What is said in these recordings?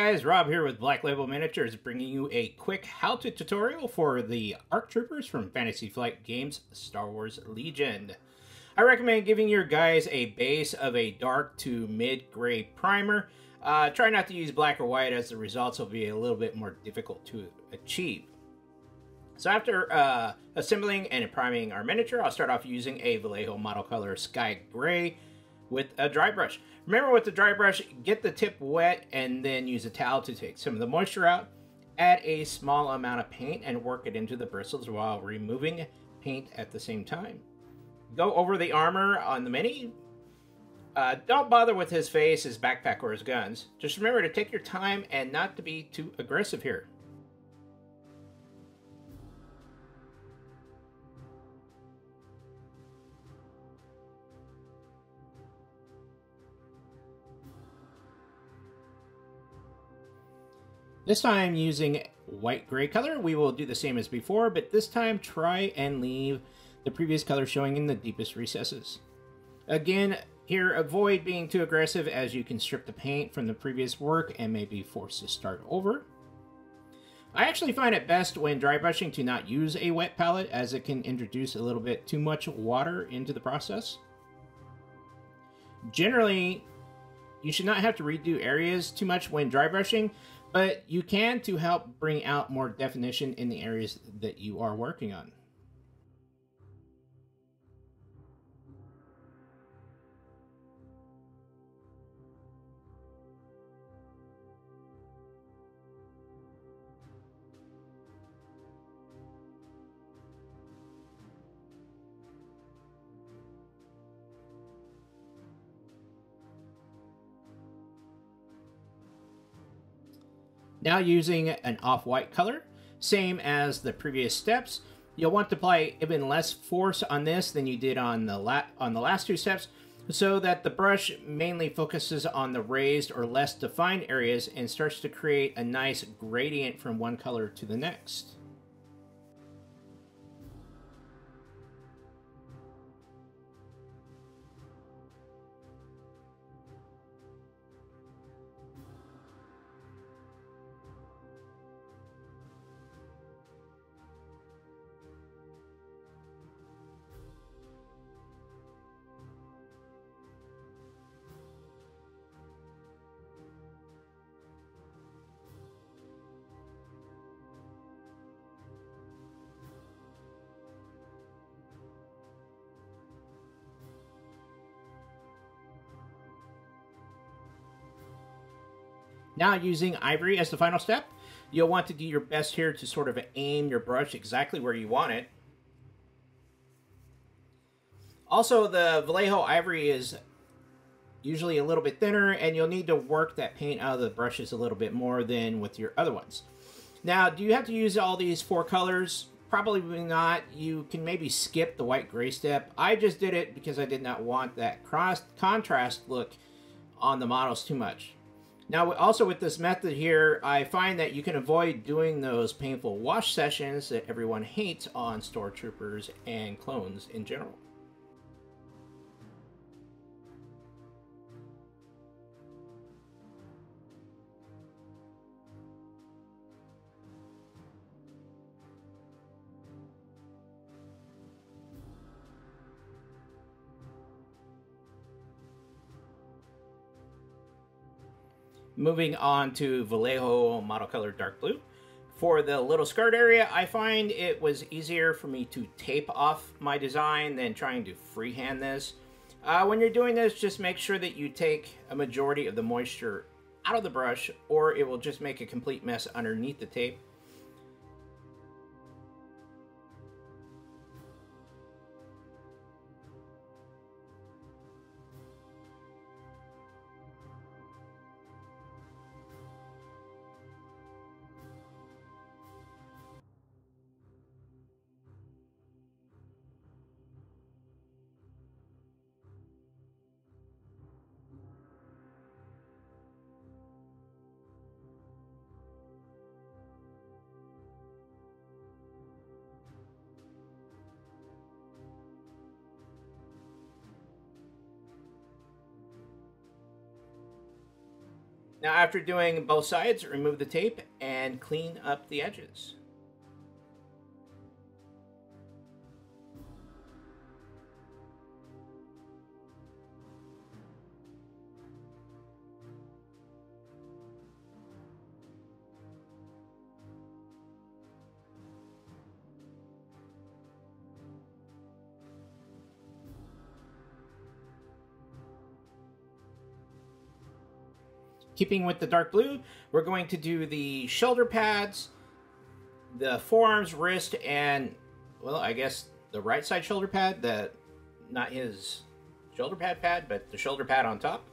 guys, Rob here with Black Label Miniatures, bringing you a quick how-to tutorial for the ARC Troopers from Fantasy Flight Games Star Wars Legion. I recommend giving your guys a base of a dark to mid-gray primer. Try not to use black or white, as the results will be a little bit more difficult to achieve. So after assembling and priming our miniature, I'll start off using a Vallejo model color Sky Gray with a dry brush. Remember, with the dry brush, get the tip wet and then use a towel to take some of the moisture out. Add a small amount of paint and work it into the bristles while removing paint at the same time. Go over the armor on the mini. Don't bother with his face, his backpack, or his guns. Just remember to take your time and not to be too aggressive here. This time using white-gray color, we will do the same as before, but this time try and leave the previous color showing in the deepest recesses. Again, here avoid being too aggressive, as you can strip the paint from the previous work and may be forced to start over. I actually find it best when dry brushing to not use a wet palette, as it can introduce a little bit too much water into the process. Generally, you should not have to redo areas too much when dry brushing, but you can to help bring out more definition in the areas that you are working on. Now using an off-white color, same as the previous steps, you'll want to apply even less force on this than you did on the last two steps, so that the brush mainly focuses on the raised or less defined areas and starts to create a nice gradient from one color to the next. Now using ivory as the final step, you'll want to do your best here to sort of aim your brush exactly where you want it. Also, the Vallejo ivory is usually a little bit thinner, and you'll need to work that paint out of the brushes a little bit more than with your other ones. Now, do you have to use all these four colors? Probably not. You can maybe skip the white-gray step. I just did it because I did not want that contrast look on the models too much. Now, also with this method here, I find that you can avoid doing those painful wash sessions that everyone hates on stormtroopers and clones in general. Moving on to Vallejo model color dark blue. For the little skirt area, I find it was easier for me to tape off my design than trying to freehand this. When you're doing this, just make sure that you take a majority of the moisture out of the brush, or it will just make a complete mess underneath the tape. Now, after doing both sides, remove the tape and clean up the edges. Keeping with the dark blue, we're going to do the shoulder pads, the forearms, wrist, and, well, I guess the right side shoulder pad, not his shoulder pad, but the shoulder pad on top.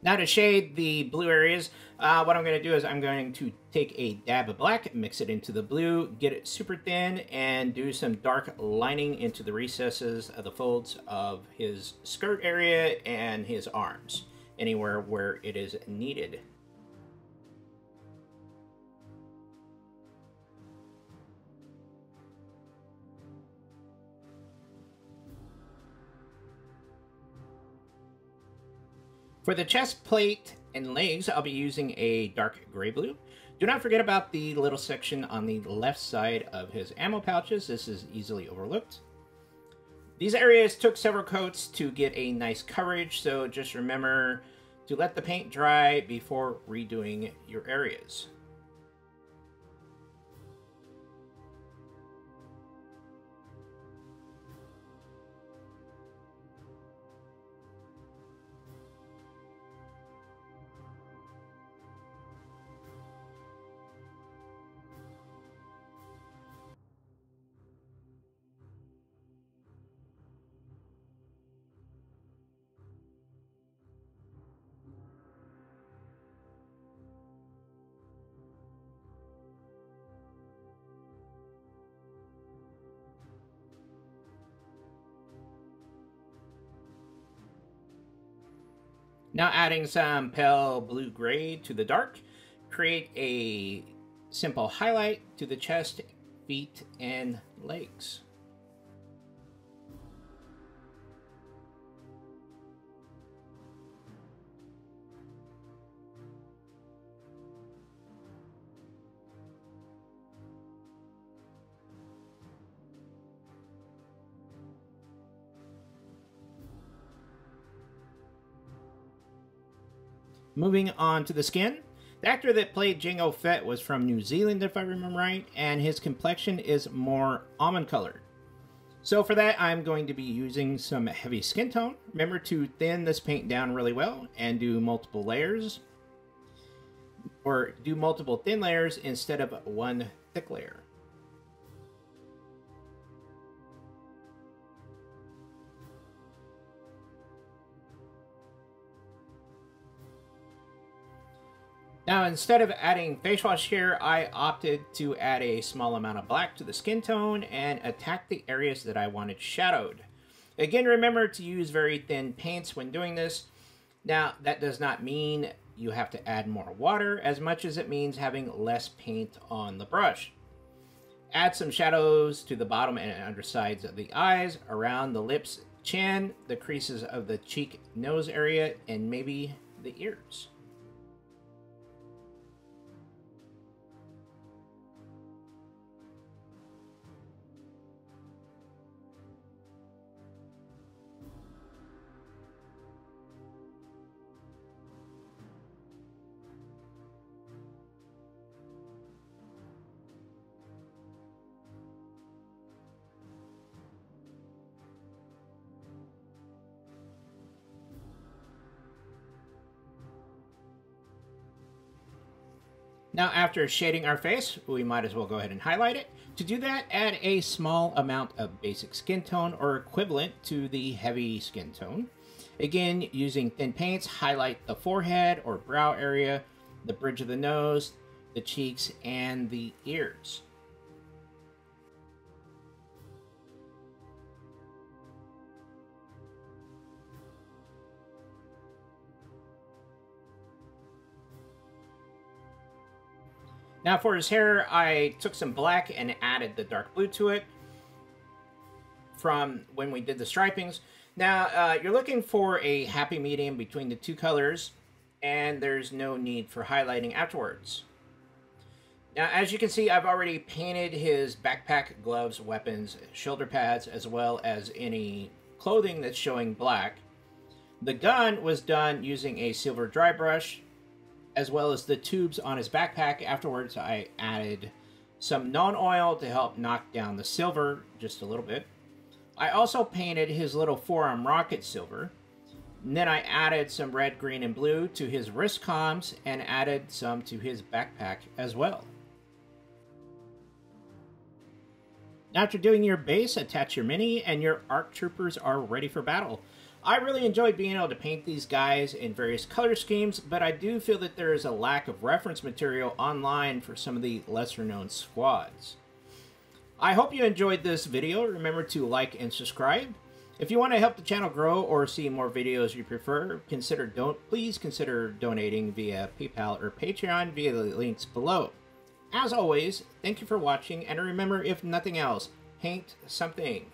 Now to shade the blue areas, what I'm going to do is I'm going to take a dab of black, mix it into the blue, get it super thin, and do some dark lining into the recesses of the folds of his skirt area and his arms, anywhere where it is needed. For the chest plate and legs, I'll be using a dark gray blue. Do not forget about the little section on the left side of his ammo pouches. This is easily overlooked. These areas took several coats to get a nice coverage, so just remember to let the paint dry before redoing your areas. Now adding some pale blue-gray to the dark, create a simple highlight to the chest, feet, and legs. Moving on to the skin. The actor that played Jango Fett was from New Zealand, if I remember right, and his complexion is more almond colored. So for that, I'm going to be using some heavy skin tone. Remember to thin this paint down really well and do multiple layers. Or do multiple thin layers instead of one thick layer. Now, instead of adding face wash here, I opted to add a small amount of black to the skin tone and attack the areas that I wanted shadowed. Again, remember to use very thin paints when doing this. Now, that does not mean you have to add more water as much as it means having less paint on the brush. Add some shadows to the bottom and undersides of the eyes, around the lips, chin, the creases of the cheek, nose area, and maybe the ears. Now, after shading our face, we might as well go ahead and highlight it. To do that, add a small amount of basic skin tone or equivalent to the heavy skin tone. Again, using thin paints, highlight the forehead or brow area, the bridge of the nose, the cheeks, and the ears. Now for his hair, I took some black and added the dark blue to it from when we did the stripings. Now, you're looking for a happy medium between the two colors, and there's no need for highlighting afterwards. Now, as you can see, I've already painted his backpack, gloves, weapons, shoulder pads, as well as any clothing that's showing black. The gun was done using a silver dry brush, as well as the tubes on his backpack. Afterwards, I added some non-oil to help knock down the silver just a little bit. I also painted his little forearm rocket silver. And then I added some red, green, and blue to his wrist comms and added some to his backpack as well. After doing your base, attach your mini and your ARC troopers are ready for battle. I really enjoyed being able to paint these guys in various color schemes, but I do feel that there is a lack of reference material online for some of the lesser known squads. I hope you enjoyed this video. Remember to like and subscribe. If you want to help the channel grow or see more videos you prefer, please consider donating via PayPal or Patreon via the links below. As always, thank you for watching, and remember, if nothing else, paint something.